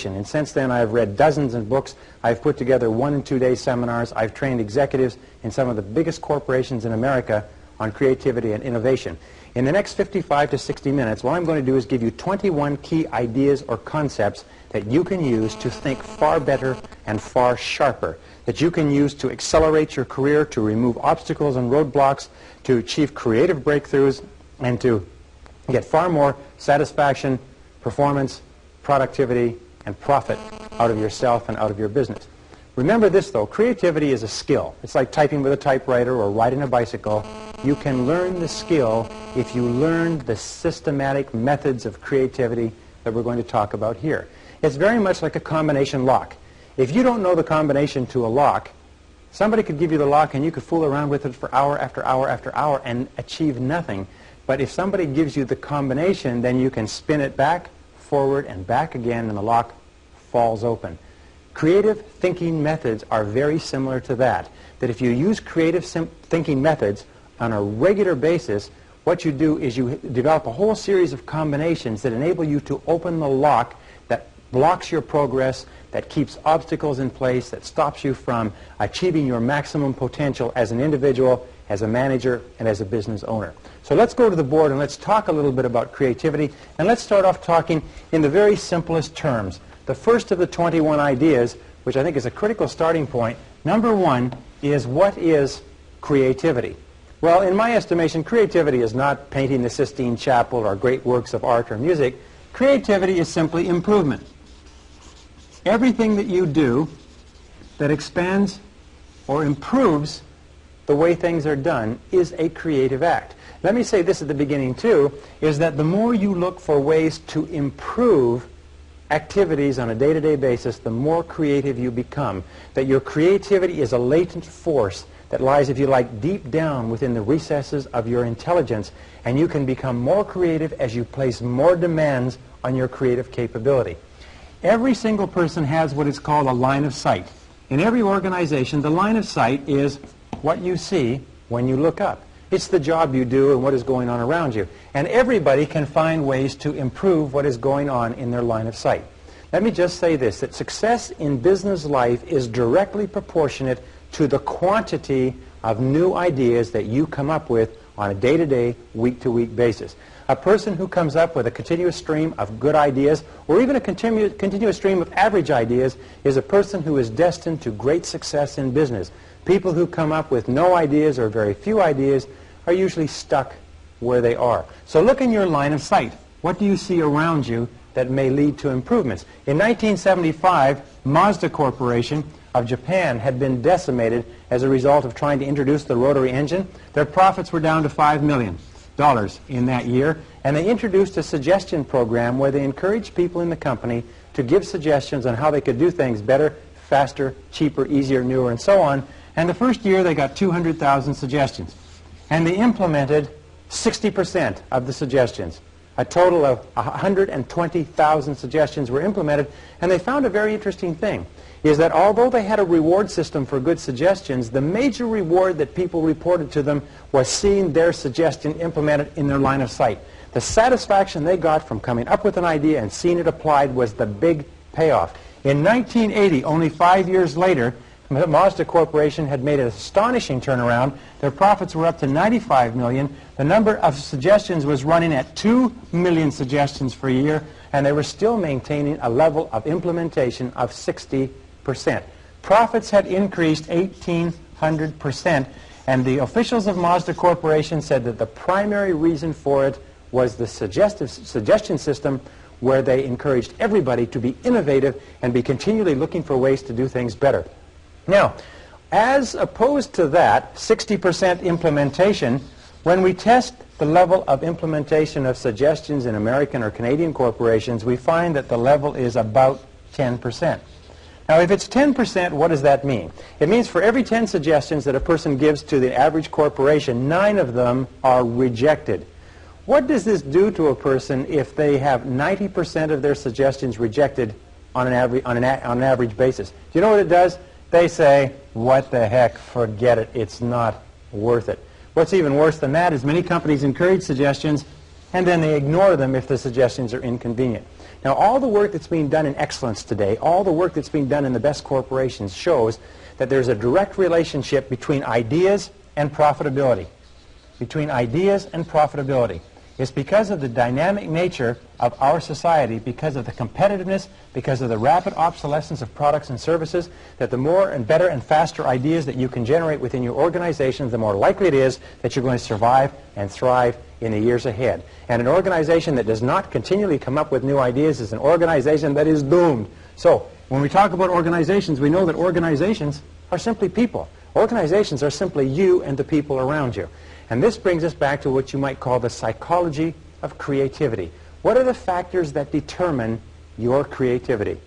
innovation. And since then, I've read dozens of books. I've put together 1- and 2-day seminars. I've trained executives in some of the biggest corporations in America on creativity and innovation. In the next 55 to 60 minutes, what I'm going to do is give you 21 key ideas or concepts that you can use to think far better and far sharper, that you can use to accelerate your career, to remove obstacles and roadblocks, to achieve creative breakthroughs, and to get far more satisfaction, performance, productivity, and profit out of yourself and out of your business. Remember this, though. Creativity is a skill. It's like typing with a typewriter or riding a bicycle. You can learn the skill if you learn the systematic methods of creativity that we're going to talk about here. It's very much like a combination lock. If you don't know the combination to a lock, somebody could give you the lock and you could fool around with it for hour after hour after hour and achieve nothing. But if somebody gives you the combination, then you can spin it back, forward, and back again, and the lock falls open. Creative thinking methods are very similar to that. That if you use creative thinking methods on a regular basis, what you do is you develop a whole series of combinations that enable you to open the lock that blocks your progress, that keeps obstacles in place, that stops you from achieving your maximum potential as an individual, as a manager, and as a business owner. So let's go to the board and let's talk a little bit about creativity, and let's start off talking in the very simplest terms. The first of the 21 ideas, which I think is a critical starting point, number one is, what is creativity? Well, in my estimation, creativity is not painting the Sistine Chapel or great works of art or music. Creativity is simply improvement. Everything that you do that expands or improves the way things are done is a creative act. Let me say this at the beginning too, is that the more you look for ways to improve activities on a day-to-day basis, the more creative you become. That your creativity is a latent force that lies, if you like, deep down within the recesses of your intelligence, and you can become more creative as you place more demands on your creative capability. Every single person has what is called a line of sight. In every organization, the line of sight is what you see when you look up. It's the job you do and what is going on around you. And everybody can find ways to improve what is going on in their line of sight. Let me just say this, that success in business life is directly proportionate to the quantity of new ideas that you come up with on a day-to-day, week-to-week basis. A person who comes up with a continuous stream of good ideas, or even a continuous stream of average ideas, is a person who is destined to great success in business. People who come up with no ideas or very few ideas are usually stuck where they are. So look in your line of sight. What do you see around you that may lead to improvements? In 1975, Mazda Corporation of Japan had been decimated as a result of trying to introduce the rotary engine. Their profits were down to $5 million in that year, and they introduced a suggestion program where they encouraged people in the company to give suggestions on how they could do things better, faster, cheaper, easier, newer, and so on. And the first year they got 200,000 suggestions. And they implemented 60% of the suggestions. A total of 120,000 suggestions were implemented, and they found a very interesting thing, is that although they had a reward system for good suggestions, the major reward that people reported to them was seeing their suggestion implemented in their line of sight. The satisfaction they got from coming up with an idea and seeing it applied was the big payoff. In 1980, only 5 years later, Mazda Corporation had made an astonishing turnaround. Their profits were up to 95 million. The number of suggestions was running at 2 million suggestions per year, and they were still maintaining a level of implementation of 60%. Profits had increased 1,800%, and the officials of Mazda Corporation said that the primary reason for it was the suggestion system, where they encouraged everybody to be innovative and be continually looking for ways to do things better. Now, as opposed to that 60% implementation, when we test the level of implementation of suggestions in American or Canadian corporations, we find that the level is about 10%. Now, if it's 10%, what does that mean? It means for every 10 suggestions that a person gives to the average corporation, 9 of them are rejected. What does this do to a person if they have 90% of their suggestions rejected on an average basis? Do you know what it does? They say, what the heck, forget it, it's not worth it. What's even worse than that is many companies encourage suggestions and then they ignore them if the suggestions are inconvenient. Now, all the work that's being done in excellence today, all the work that's being done in the best corporations shows that there's a direct relationship between ideas and profitability. Between ideas and profitability. It's because of the dynamic nature of our society, because of the competitiveness, because of the rapid obsolescence of products and services, that the more and better and faster ideas that you can generate within your organization, the more likely it is that you're going to survive and thrive in the years ahead. And an organization that does not continually come up with new ideas is an organization that is doomed. So, when we talk about organizations, we know that organizations are simply people. Organizations are simply you and the people around you. And this brings us back to what you might call the psychology of creativity. What are the factors that determine your creativity?